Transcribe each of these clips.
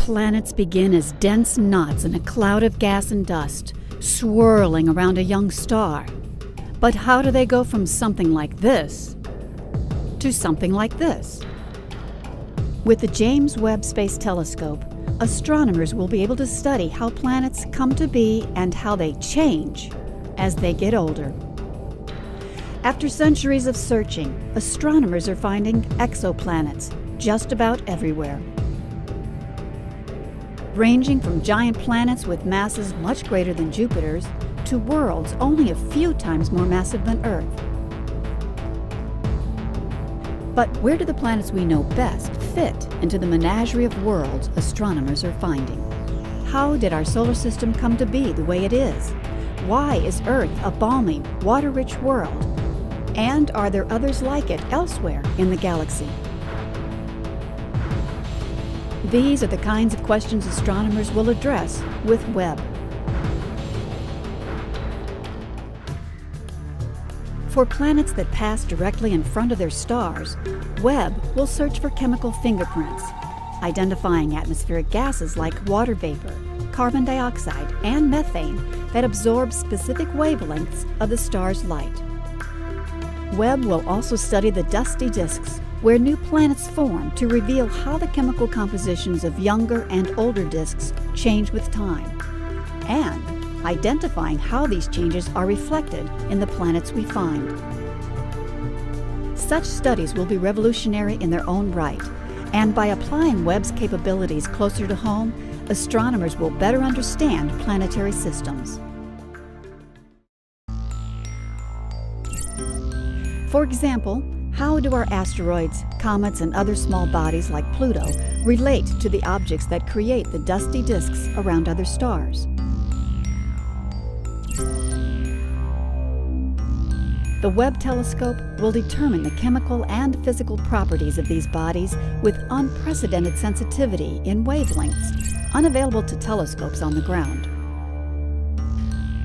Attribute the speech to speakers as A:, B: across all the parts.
A: Planets begin as dense knots in a cloud of gas and dust, swirling around a young star. But how do they go from something like this to something like this? With the James Webb Space Telescope, astronomers will be able to study how planets come to be and how they change as they get older. After centuries of searching, astronomers are finding exoplanets just about everywhere. Ranging from giant planets with masses much greater than Jupiter's to worlds only a few times more massive than Earth. But where do the planets we know best fit into the menagerie of worlds astronomers are finding? How did our solar system come to be the way it is? Why is Earth a balmy, water-rich world? And are there others like it elsewhere in the galaxy? These are the kinds of questions astronomers will address with Webb. For planets that pass directly in front of their stars, Webb will search for chemical fingerprints, identifying atmospheric gases like water vapor, carbon dioxide, and methane that absorb specific wavelengths of the star's light. Webb will also study the dusty disks where new planets form to reveal how the chemical compositions of younger and older disks change with time, and identifying how these changes are reflected in the planets we find. Such studies will be revolutionary in their own right, and by applying Webb's capabilities closer to home, astronomers will better understand planetary systems. For example, how do our asteroids, comets, and other small bodies like Pluto relate to the objects that create the dusty disks around other stars? The Webb telescope will determine the chemical and physical properties of these bodies with unprecedented sensitivity in wavelengths unavailable to telescopes on the ground.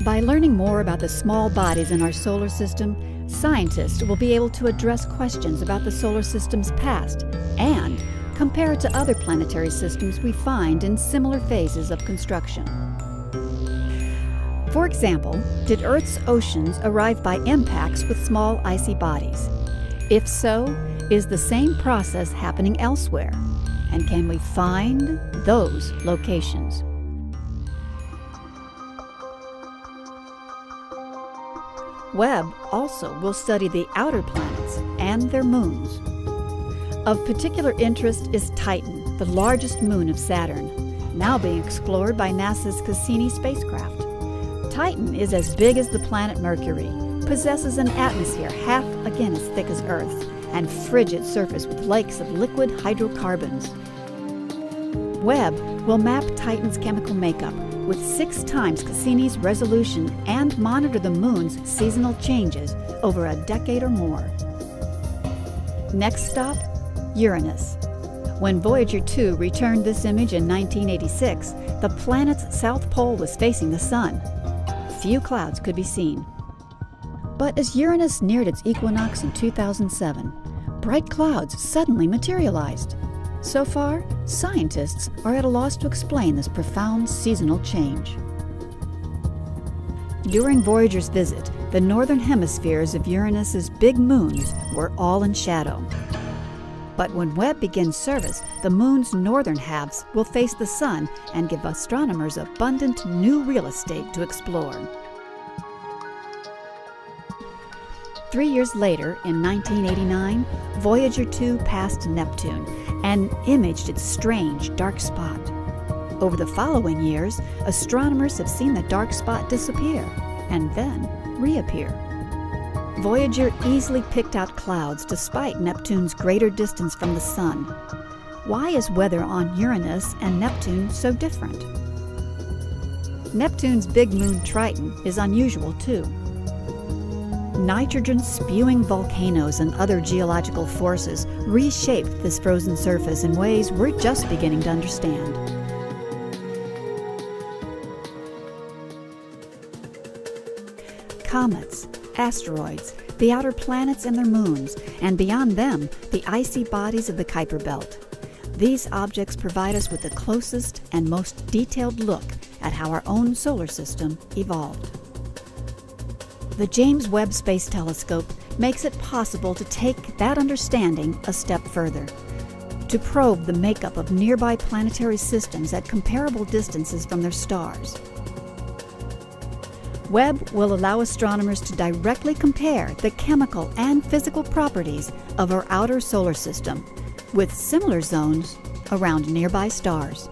A: By learning more about the small bodies in our solar system, scientists will be able to address questions about the solar system's past and compare it to other planetary systems we find in similar phases of construction. For example, did Earth's oceans arrive by impacts with small icy bodies? If so, is the same process happening elsewhere? And can we find those locations? Webb also will study the outer planets and their moons. Of particular interest is Titan, the largest moon of Saturn, now being explored by NASA's Cassini spacecraft. Titan is as big as the planet Mercury, possesses an atmosphere half again as thick as Earth, and frigid surface with lakes of liquid hydrocarbons. Webb will map Titan's chemical makeup with 6 times Cassini's resolution and monitor the moon's seasonal changes over a decade or more. Next stop, Uranus. When Voyager 2 returned this image in 1986, the planet's south pole was facing the sun. Few clouds could be seen. But as Uranus neared its equinox in 2007, bright clouds suddenly materialized. So far, scientists are at a loss to explain this profound seasonal change. During Voyager's visit, the northern hemispheres of Uranus's big moons were all in shadow. But when Webb begins service, the moon's northern halves will face the sun and give astronomers abundant new real estate to explore. 3 years later, in 1989, Voyager 2 passed Neptune and imaged its strange dark spot. Over the following years, astronomers have seen the dark spot disappear and then reappear. Voyager easily picked out clouds despite Neptune's greater distance from the sun. Why is weather on Uranus and Neptune so different? Neptune's big moon Triton is unusual too. Nitrogen-spewing volcanoes and other geological forces reshaped this frozen surface in ways we're just beginning to understand. Comets, asteroids, the outer planets and their moons, and beyond them, the icy bodies of the Kuiper Belt. These objects provide us with the closest and most detailed look at how our own solar system evolved. The James Webb Space Telescope makes it possible to take that understanding a step further, to probe the makeup of nearby planetary systems at comparable distances from their stars. Webb will allow astronomers to directly compare the chemical and physical properties of our outer solar system with similar zones around nearby stars.